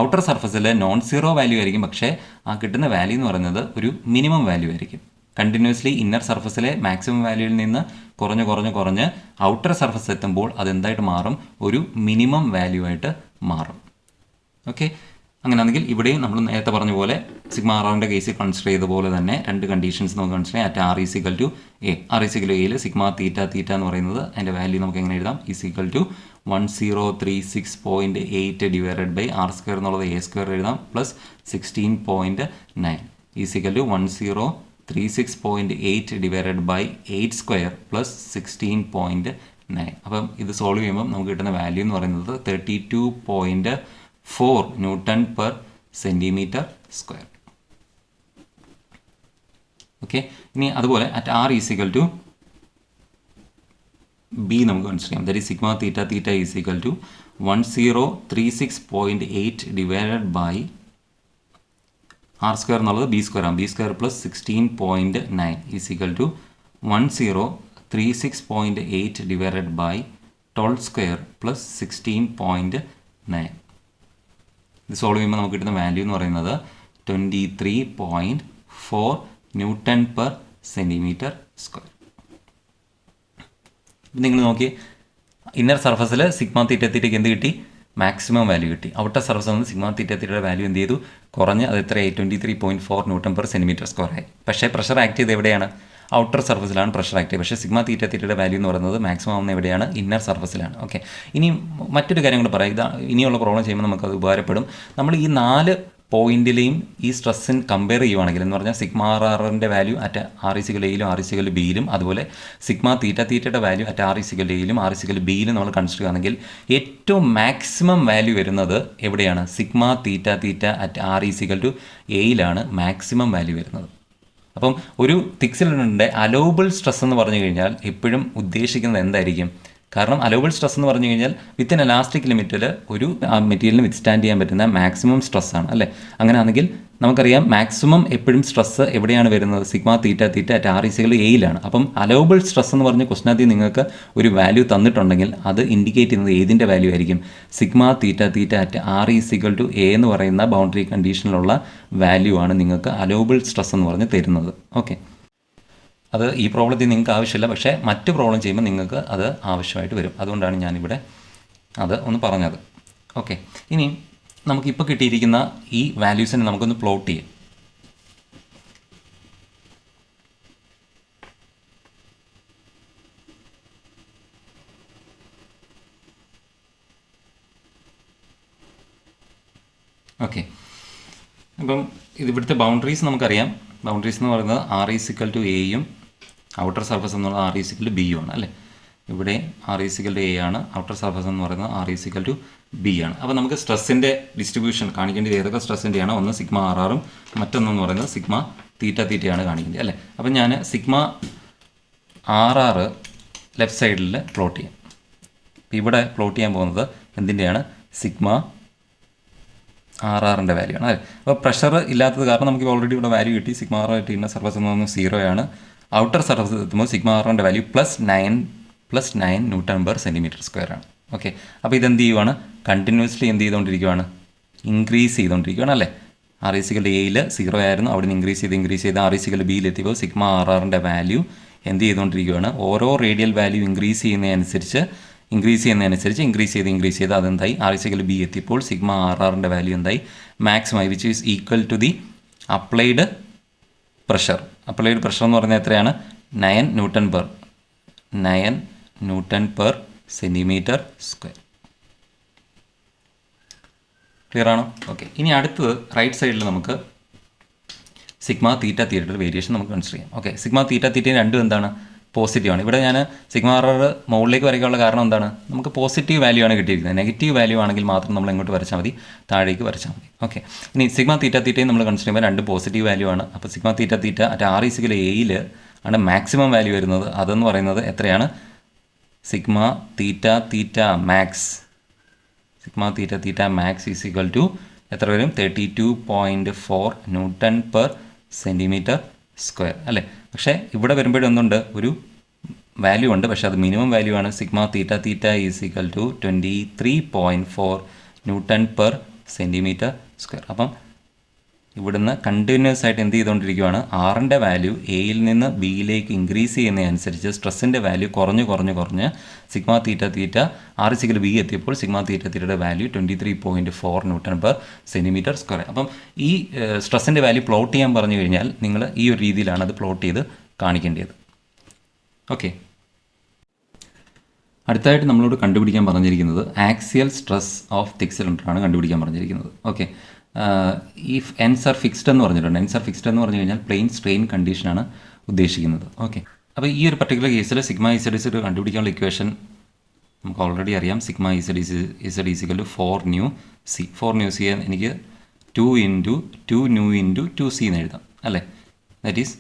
S1: ഔട്ടർ സർഫസിൽ നോൺ സീറോ വാല്യൂ ആയിരിക്കും, പക്ഷേ ആ കിട്ടുന്ന വാല്യൂ എന്ന് പറയുന്നത് ഒരു മിനിമം വാല്യൂ ആയിരിക്കും. കണ്ടിന്യൂസ്ലി ഇന്നർ സർഫസിലെ മാക്സിമം വാല്യൂവിൽ നിന്ന് കുറഞ്ഞ് ഔട്ടർ സർഫസ് എത്തുമ്പോൾ അതെന്തായിട്ട് മാറും, ഒരു മിനിമം വാല്യൂ ആയിട്ട് മാറും. ഓക്കെ, അങ്ങനെയാണെങ്കിൽ ഇവിടെയും നമ്മൾ നേരത്തെ പറഞ്ഞ പോലെ സിഗ്മ ആറിൻ്റെ കേസിൽ കൺസിഡർ ചെയ്ത പോലെ തന്നെ രണ്ട് കണ്ടീഷൻസ് നമുക്ക് കൺസിഡർ ചെയ്യാം. At R is equal to A, R is equal എയിൽ സിഗ്മ തീറ്റ തീറ്റ എന്ന് പറയുന്നത് അതിൻ്റെ വാല്യൂ നമുക്ക് എങ്ങനെ എഴുതാം, is equal to 1036.8 divided by R square എന്നുള്ളത് എ സ്ക്വയർ എഴുതാം, plus 16.9 is equal to 1036.8 divided by 8 square plus 16.9. അപ്പം ഇത് സോൾവ് ചെയ്യുമ്പം നമുക്ക് കിട്ടുന്ന വാല്യൂ എന്ന് പറയുന്നത് 32.4 newton per centimetre square. Okay, ഇനി അതുപോലെ at R is equal to B നമുക്ക് കൺസിഡർ ചെയ്യാം. That is sigma theta theta is equal to 1036.8 divided by R square എന്നുള്ളത് ബി സ്ക്വയർ ആണ്, B square plus 16.9 is equal to 1036.8 divided by 12 square plus 16.9. ഇത് സോൾവ് ചെയ്യുമ്പോൾ നമുക്ക് കിട്ടുന്ന വാല്യൂ എന്ന് പറയുന്നത് 23.4 ന്യൂട്ടൺ പെർ സെൻറ്റിമീറ്റർ സ്ക്വയർ. നിങ്ങൾ നോക്കി, ഇന്നർ സർഫസിൽ സിഗ്മ തീറ്റ തീറ്റയ്ക്ക് എന്ത് കിട്ടി, മാക്സിമം വാല്യൂ കിട്ടി. ഔട്ടർ സർഫസിൽ നിന്ന് സിഗ്മ തീറ്റ തീറ്റയുടെ വാല്യൂ എന്ത് ചെയ്തു, കുറഞ്ഞ് അത് എത്ര 23.4 ന്യൂട്ടൺ പെർ സെൻറ്റിമീറ്റർ സ്ക്വയർ ആയി. പക്ഷേ പ്രഷർ ആക്ട് ചെയ്ത് എവിടെയാണ്, ഔട്ടർ സർഫസിലാണ് പ്രഷർ ആക്ട് ചെയ്യുക. പക്ഷേ സിഗ്മ തീറ്റ തീറ്റയുടെ വാല്യൂ എന്ന് പറയുന്നത് മാക്സിമം ആവുന്ന എവിടെയാണ്, ഇന്നർ സർഫസിലാണ്. ഓക്കെ, ഇനി മറ്റൊരു കാര്യം കൂടെ പറയാം, ഇതാ ഇനിയുള്ള പ്രോബ്ലം ചെയ്യുമ്പോൾ നമുക്കത് ഉപകാരപ്പെടും. നമ്മൾ ഈ 4 പോയിന്റിലെയും ഈ സ്ട്രെസ്സിന് കമ്പയർ ചെയ്യുവാണെങ്കിൽ എന്ന് പറഞ്ഞാൽ സിഗ്മ ആറിൻ്റെ വാല്യൂ അറ്റ് ആർ ഇസിക്കൽ എയിലും ആർ ഇസിക്കൽ ബിയിലും, അതുപോലെ സിഗ്മ തീറ്റ തീറ്റയുടെ വാല്യൂ അറ്റ് ആർ ഇസിക്കൽ എയിലും ആർ ഇസിക്കൽ ബിയിലും നമ്മൾ കൺസിഡർ ചെയ്യുകയാണെങ്കിൽ ഏറ്റവും മാക്സിമം വാല്യൂ വരുന്നത് എവിടെയാണ്, sigma theta theta at R is equal to എയിലാണ് മാക്സിമം വാല്യൂ വരുന്നത്. അപ്പം ഒരു തിക് സിലിണ്ടറിൻ്റെ അലോബിൾ സ്ട്രെസ് എന്ന് പറഞ്ഞു കഴിഞ്ഞാൽ എപ്പോഴും ഉദ്ദേശിക്കുന്നത് എന്തായിരിക്കും, കാരണം അലോബിൾ സ്ട്രെസ് എന്ന് പറഞ്ഞു കഴിഞ്ഞാൽ വിത്തിൻ എലാസ്റ്റിക് ലിമിറ്റിൽ ഒരു മെറ്റീരിയലിന് വിത്ത്സ്റ്റാൻഡ് ചെയ്യാൻ പറ്റുന്ന മാക്സിമം സ്ട്രെസ്സാണ് അല്ലേ. അങ്ങനെയാണെങ്കിൽ നമുക്കറിയാം മാക്സിമം എപ്പോഴും സ്ട്രെസ്സ് എവിടെയാണ് വരുന്നത്, sigma theta theta at R is equal എയിലാണ്. അപ്പം അലോബിൾ സ്ട്രെസ് എന്ന് പറഞ്ഞ ക്വസ്റ്റിനകത്ത് നിങ്ങൾക്ക് ഒരു വാല്യൂ തന്നിട്ടുണ്ടെങ്കിൽ അത് ഇൻഡിക്കേറ്റ് ചെയ്യുന്നത് ഏതിൻ്റെ വാല്യൂ ആയിരിക്കും, sigma theta theta at R is equal to A എന്ന് പറയുന്ന ബൗണ്ടറി കണ്ടീഷനിലുള്ള വാല്യൂ ആണ് നിങ്ങൾക്ക് അലോബിൾ സ്ട്രെസ് എന്ന് പറഞ്ഞ് തരുന്നത്. ഓക്കെ, അത് ഈ പ്രോബ്ലത്തിൽ നിങ്ങൾക്ക് ആവശ്യമില്ല, പക്ഷേ മറ്റ് പ്രോബ്ലം ചെയ്യുമ്പോൾ നിങ്ങൾക്ക് അത് ആവശ്യമായിട്ട് വരും. അതുകൊണ്ടാണ് ഞാനിവിടെ അത് ഒന്ന് പറഞ്ഞത്. ഓക്കെ, ഇനി നമുക്കിപ്പോൾ കിട്ടിയിരിക്കുന്ന ഈ വാല്യൂസിനെ നമുക്കൊന്ന് പ്ലോട്ട് ചെയ്യാം. ഓക്കെ, അപ്പം ഇവിടുത്തെ ബൗണ്ടറീസ് നമുക്കറിയാം. ബൗണ്ടറീസ് എന്ന് പറയുന്നത് ആർ ഈസിക്കൽ ടു എയും ഔട്ടർ സർഫസ് എന്നുള്ളത് ആർ ഈസിക്കൽ ടു ബിയും ആണ് അല്ലേ. ഇവിടെ ആർ ഈസിക്കൽ ടു എ ആണ്, ഔട്ടർ സർഫസ് എന്ന് പറയുന്നത് ആർ ഈസിക്കൽ ടു ബി ആണ്. അപ്പോൾ നമുക്ക് സ്ട്രെസ്സിൻ്റെ ഡിസ്ട്രിബ്യൂഷൻ കാണിക്കേണ്ടത് ഏതൊക്കെ സ്ട്രെസ്സിൻ്റെയാണ്, ഒന്ന് സിഗ്മ ആർ ആറും മറ്റൊന്നെന്ന് പറയുന്നത് സിഗ്മ തീറ്റ തീറ്റയാണ് കാണിക്കേണ്ടത് അല്ലേ. അപ്പം ഞാൻ സിഗ്മ ആർ ആറ് ലെഫ്റ്റ് സൈഡിൽ പ്ലോട്ട് ചെയ്യാം. ഇവിടെ പ്ലോട്ട് ചെയ്യാൻ പോകുന്നത് എന്തിൻ്റെയാണ്, സിഗ്മ ആർ ആറിൻ്റെ വാല്യൂ ആണ് അല്ലേ. അപ്പോൾ പ്രഷർ ഇല്ലാത്തത് കാരണം നമുക്ക് ഓൾറെഡി ഇവിടെ വാല്യൂ കിട്ടി. സിഗ്മ ആർ ആയിട്ട് ഇന്ന സർഫസ് എന്ന് പറയുന്നത് 0 ആണ്. ഔട്ടർ സർഫസ് എത്തുമ്പോൾ സിഗ്മ ആറിൻ്റെ value +9 newton per centimetre square ആണ്. ഓക്കെ, അപ്പോൾ ഇതെന്ത് ചെയ്യുവാണ്, കണ്ടിന്യൂസ്ലി എന്ത് ചെയ്തുകൊണ്ടിരിക്കുകയാണ്, ഇൻക്രീസ് ചെയ്തുകൊണ്ടിരിക്കുകയാണ് അല്ലേ. ആർ ഇസിക്കൽ എയിൽ 0 ആയിരുന്നു, അവിടെ നിന്ന് ഇൻക്രീസ് ചെയ്ത് ആർ ഇസിക്കൽ ബിയിൽ എത്തിയപ്പോൾ സിഗ്മ ആർ ആറിൻ്റെ വാല്യൂ എന്ത് ചെയ്തുകൊണ്ടിരിക്കുകയാണ്, ഓരോ റേഡിയൽ വാല്യൂ ഇൻക്രീസ് ചെയ്യുന്നതനുസരിച്ച് ഇൻക്രീസ് ചെയ്ത് അതെന്തായി, ആർ ഇസിക്കൽ ബി എത്തിയപ്പോൾ സിഗ്മ ആർ ആറിൻ്റെ വാല്യൂ എന്തായി, maximum which is equal to the applied pressure. Applied pressure എന്ന് പറഞ്ഞാൽ എത്രയാണ്, 9 newton per centimetre square. Clear ആണോ? ഓക്കെ. ഇനി അടുത്തത് റൈറ്റ് സൈഡിൽ നമുക്ക് സിഗ്മ തീറ്റ തീറ്റയുടെ വേരിയേഷൻ നമുക്ക് കൺസിഡർ ചെയ്യാം. ഓക്കെ, സിഗ്മ തീറ്റ തീറ്റയും രണ്ടും എന്താണ്? പോസിറ്റീവാണ്. ഇവിടെ ഞാൻ സിഗ്മ ആർ മുകളിലേക്ക് വരയ്ക്കാനുള്ള കാരണം എന്താണ്? നമുക്ക് പോസിറ്റീവ് വാല്യൂ ആണ് കിട്ടിയിരിക്കുന്നത്. നെഗറ്റീവ് വാല്യൂ ആണെങ്കിൽ മാത്രം നമ്മൾ എങ്ങോട്ട് വരച്ചാൽ മതി? താഴേക്ക് വരച്ചാൽ മതി. ഓക്കെ, ഇനി സിഗ്മ തീറ്റ തീറ്റയും നമ്മൾ കൺസിഡർ ചെയ്യുമ്പോൾ രണ്ട് പോസിറ്റീവ് വാല്യൂ ആണ്. അപ്പോൾ sigma theta theta at R is equal എയിൽ ആണ് മാക്സിമം വാല്യൂ വരുന്നത്. അതെന്ന് പറയുന്നത് എത്രയാണ്? Sigma theta theta max. Sigma theta theta max is equal to എത്ര വരും? 32.4 ന്യൂട്ടൺ പെർ സെൻറ്റിമീറ്റർ സ്ക്വയർ അല്ലേ? പക്ഷേ ഇവിടെ വരുമ്പോഴൊന്നുണ്ട്, ഒരു വാല്യൂ ഉണ്ട്, പക്ഷേ അത് മിനിമം വാല്യൂ ആണ്. Sigma theta theta is equal to 23.4 newton per centimetre square. അപ്പം ഇവിടുന്ന് കണ്ടിന്യൂസ് ആയിട്ട് എന്ത് ചെയ്തുകൊണ്ടിരിക്കുകയാണ്? ആറിൻ്റെ വാല്യൂ എയിൽ നിന്ന് ബിയിലേക്ക് ഇൻക്രീസ് ചെയ്യുന്നതനുസരിച്ച് സ്ട്രെസ്സിൻ്റെ വാല്യൂ കുറഞ്ഞ് സിഗ്മ തീറ്റ തീറ്റ ആർ ഇസിക്കൽ ബി എത്തിയപ്പോൾ സിഗ്മ തീറ്റ തീറ്റയുടെ value 23.4 newton per centimetre square. അപ്പം ഈ സ്ട്രെസ്സിൻ്റെ വാല്യൂ പ്ലോട്ട് ചെയ്യാൻ പറഞ്ഞു കഴിഞ്ഞാൽ നിങ്ങൾ ഈ ഒരു രീതിയിലാണ് അത് പ്ലോട്ട് ചെയ്ത് കാണിക്കേണ്ടത്. ഓക്കെ, അടുത്തായിട്ട് നമ്മളോട് കണ്ടുപിടിക്കാൻ പറഞ്ഞിരിക്കുന്നത് ആക്സിയൽ സ്ട്രെസ് ഓഫ് തിക് സിലിണ്ടറാണ് കണ്ടുപിടിക്കാൻ പറഞ്ഞിരിക്കുന്നത്. ഓക്കെ, ഇഫ് എൻസ് ആർ ഫിക്സ്ഡ് എന്ന് പറഞ്ഞിട്ടുണ്ട്. എൻസ് ആർ ഫിക്സ്ഡ് എന്ന് പറഞ്ഞു കഴിഞ്ഞാൽ പ്ലെയിൻ സ്ട്രെയിൻ കണ്ടീഷനാണ് ഉദ്ദേശിക്കുന്നത്. ഓക്കെ, അപ്പോൾ ഈ ഒരു പർട്ടിക്കുലർ കേസിൽ സിഗ്മ ഇസഡ് ഇസഡ് കണ്ടുപിടിക്കാനുള്ള ഇക്വേഷൻ നമുക്ക് ഓൾറെഡി അറിയാം. Sigma Z Z is equal to 4 nu C. 4 nu C എനിക്ക് 2 ഇൻറ്റു 2 ന്യൂ ഇൻറ്റു 2 സി എന്ന് എഴുതാം അല്ലേ? ദാറ്റ് ഈസ്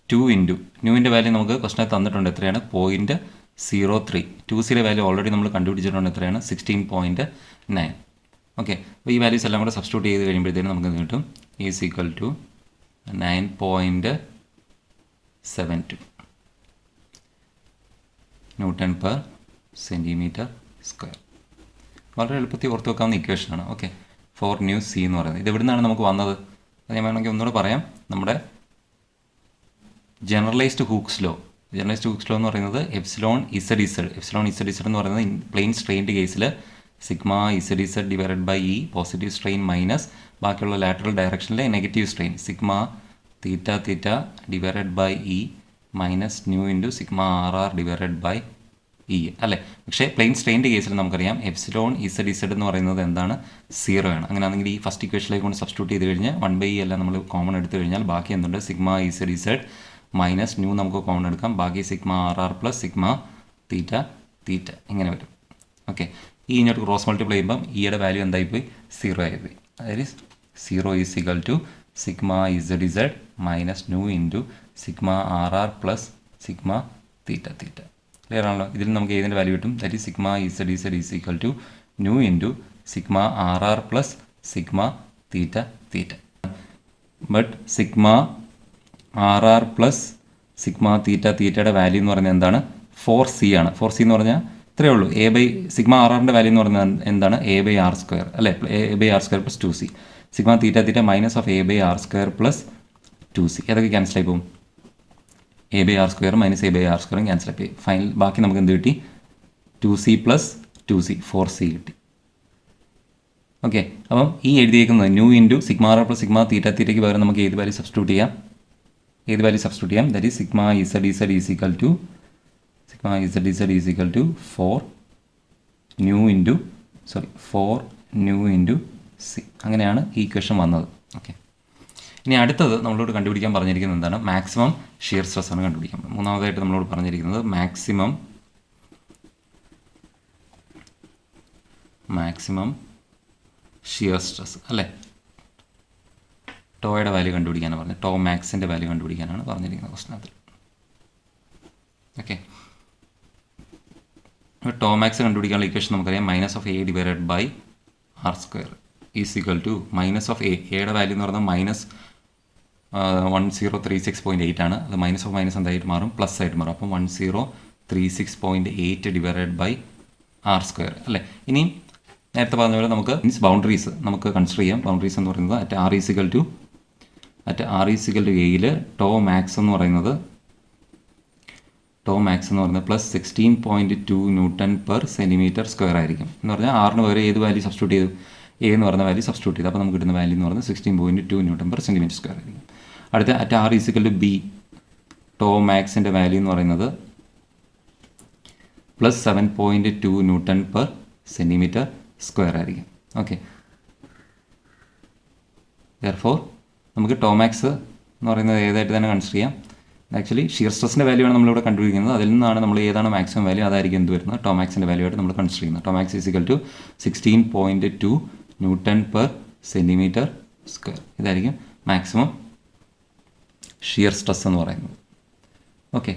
S1: 2 ഇൻറ്റു ന്യൂവിൻ്റെ വാല്യൂ നമുക്ക് ക്വസ്റ്റനെ തന്നിട്ടുണ്ട്. എത്രയാണ്? 0.03. 2സിയുടെ വാല്യൂ ഓൾറെഡി നമ്മൾ കണ്ടുപിടിച്ചിട്ടുണ്ട്. എത്രയാണ്? 16.9. ഓക്കെ, അപ്പോൾ ഈ വാല്യൂസ് എല്ലാം കൂടെ സബ്സ്റ്റിറ്റ്യൂട്ട് ചെയ്ത് കഴിയുമ്പോഴത്തേനും നമുക്ക് കിട്ടും is equal to 9.72 newton per centimetre square. വളരെ എളുപ്പത്തിൽ ഓർത്ത് വെക്കാവുന്ന ഇക്വേഷനാണ്. ഓക്കെ, 4 ന്യൂ സി എന്ന് പറയുന്നത് ഇത് എവിടെ നിന്നാണ് നമുക്ക് വന്നത്? അത് ഞാൻ വേണമെങ്കിൽ ഒന്നുകൂടെ പറയാം. നമ്മുടെ ജനറലൈസ്ഡ് ഹൂക്സ് ലോ എന്ന് പറയുന്നത് എപ്സിലോൺ ഇസഡ് ഇസഡ് എന്ന് പറയുന്നത് പ്ലെയിൻ സ്ട്രെയിൻഡ് കേസിൽ sigma Z Z divided by E positive strain minus ബാക്കിയുള്ള ലാറ്ററൽ ഡയറക്ഷനിലെ negative strain sigma theta theta divided by E minus nu into sigma R R divided by E അല്ലേ? പക്ഷേ പ്ലെയിൻ സ്ട്രെയിൻഡ് കേസിൽ നമുക്കറിയാം എപ്സിലോൺ ഇസഡ് ഇസഡ് എന്ന് പറയുന്നത് എന്താണ്? 0 ആണ്. അങ്ങനെയാണെങ്കിൽ ഈ ഫസ്റ്റ് ഇക്വേഷനിലേക്ക് കൊണ്ട് സബ്സ്റ്റിറ്റ്യൂട്ട് ചെയ്ത് കഴിഞ്ഞാൽ 1/e എല്ലാം നമ്മൾ കോമൺ എടുത്തു കഴിഞ്ഞാൽ ബാക്കി എന്തുണ്ട്? Sigma Z Z minus nu നമുക്ക് കോമൺ എടുക്കാം. ബാക്കി sigma R R plus sigma theta theta ഇങ്ങനെ വരും. ഓക്കെ, ഈ ഇങ്ങോട്ട് ക്രോസ് മൾട്ടിപ്ലൈ ചെയ്യുമ്പം ഇയുടെ വാല്യൂ എന്തായിപ്പോയി? 0 ആയിപ്പോയി. അതായത് 0 is equal to sigma Z Z minus nu into sigma R R plus sigma theta theta. Clear ആണല്ലോ? ഇതിൽ നമുക്ക് ഏതിൻ്റെ വാല്യൂ കിട്ടും? That is sigma Z Z is equal to nu into sigma R R plus sigma theta theta. But sigma R R plus sigma theta തീറ്റയുടെ വാല്യൂ എന്ന് പറയുന്നത് എന്താണ്? 4c ആണ്. 4c എന്ന് പറഞ്ഞാൽ ഇത്രയേ ഉള്ളൂ. എ ബൈ സിഗ്മ ആർ ആറിൻ്റെ വാല്യൂ എന്ന് പറയുന്നത് എന്താണ്? എ ബൈ ആർ സ്ക്വയർ അല്ലേ? A by R square plus 2c. Sigma theta theta minus of A by R square plus 2c. അതൊക്കെ ക്യാൻസൽ ആയി പോകും. A by R square minus A by R സ്ക്വയറും ക്യാൻസൽ ആയി പോയി. ഫൈനൽ ബാക്കി നമുക്ക് എന്ത് കിട്ടി? 2c പ്ലസ് 2c 4c കിട്ടി. ഓക്കെ, അപ്പം ഈ എഴുതിയേക്കുന്നത് nu into sigma R plus sigma theta തീറ്റയ്ക്ക് പകരം നമുക്ക് ഏത് വാല്യൂ സബ്സ്റ്റിറ്റ്യൂട്ട് ചെയ്യാം? That is sigma Z Z is equal to 4 nu into C. അങ്ങനെയാണ് ഈ ഇക്വേഷൻ വന്നത്. ഓക്കെ, ഇനി അടുത്തത് നമ്മളോട് കണ്ടുപിടിക്കാൻ പറഞ്ഞിരിക്കുന്നത് എന്താണ്? മാക്സിമം ഷിയർ സ്ട്രെസ് ആണ് കണ്ടുപിടിക്കാൻ. മൂന്നാമതായിട്ട് നമ്മളോട് പറഞ്ഞിരിക്കുന്നത് മാക്സിമം ഷിയർ സ്ട്രെസ് അല്ലേ? ടോയുടെ വാല്യൂ കണ്ടുപിടിക്കാനാണ് പറഞ്ഞത്. ടോ മാക്സിൻ്റെ വാല്യൂ കണ്ടുപിടിക്കാനാണ് പറഞ്ഞിരിക്കുന്നത് ക്വസ്റ്റനകത്തിൽ. ഓക്കെ, ടോ മാക്സ് കണ്ടുപിടിക്കാനുള്ള ഇക്വേഷൻ നമുക്കറിയാം. Minus of A divided by R square is equal to minus of എയുടെ വാല്യൂ എന്ന് പറയുന്നത് മൈനസ് 1036.8 ആണ്. അത് മൈനസ് ഓഫ് മൈനസ് എന്തായിട്ട് മാറും? പ്ലസ് ആയിട്ട് മാറും. അപ്പം 1036.8 ഡിവൈഡഡ് ബൈ ആർ സ്ക്വയർ അല്ലേ? ഇനിയും നേരത്തെ പറഞ്ഞ പോലെ നമുക്ക് ബൗണ്ടറീസ് നമുക്ക് കൺസിഡർ ചെയ്യാം. ബൗണ്ടറീസ് എന്ന് പറയുന്നത് അറ്റ് ആർ ഈസിക്കൽ ടു എയിൽ ടോ മാക്സ് എന്ന് പറയുന്നത് plus 16.2 newton per centimetre square ആയിരിക്കും. എന്ന് പറഞ്ഞാൽ ആറിന് പകരം ഏത് വാല്യൂ സബ്സ്റ്റിറ്റ്യൂട്ട് ചെയ്തു? എ എന്ന് പറയുന്ന വാല്യൂ സബ്സ്റ്റിറ്റ്യൂട്ട് ചെയ്തു. അപ്പോൾ നമുക്ക് കിട്ടുന്ന വാല്യൂ എന്ന് പറയുന്നത് 16.2 ന്യൂട്ടൺ പെർ സെൻറ്റിമീറ്റർ സ്ക്വയർ ആയിരിക്കും. അടുത്ത at R is equal to B tau മാക്സിൻ്റെ വാല്യൂ എന്ന് പറയുന്നത് plus 7.2 newton per centimetre square ആയിരിക്കും. ഓക്കെ, ദെയർഫോർ നമുക്ക് ടോമാക്സ് എന്ന് പറയുന്നത് ഏതായിട്ട് തന്നെ കൺസിഡർ ചെയ്യാം. ആക്ച്വലി ഷിയർ സ്ട്രെസ്സിൻ്റെ വാല്യൂ ആണ് നമ്മളിവിടെ കണ്ടുപിടിക്കുന്നത്. അതിൽ നിന്നാണ് നമ്മൾ ഏതാണ് മാക്സിമം വാല്യൂ അതായിരിക്കും എന്ത് വരുന്നത് ടോമാക്സിൻ്റെ വാല്യൂ ആയിട്ട് നമ്മൾ കൺസിഡർ ചെയ്യുന്നത്. Tau max is equal to 16.2 Nm/cm². ഇതായിരിക്കും മാക്സിമം ഷിയർ സ്ട്രെസ് എന്ന് പറയുന്നത്. ഓക്കെ.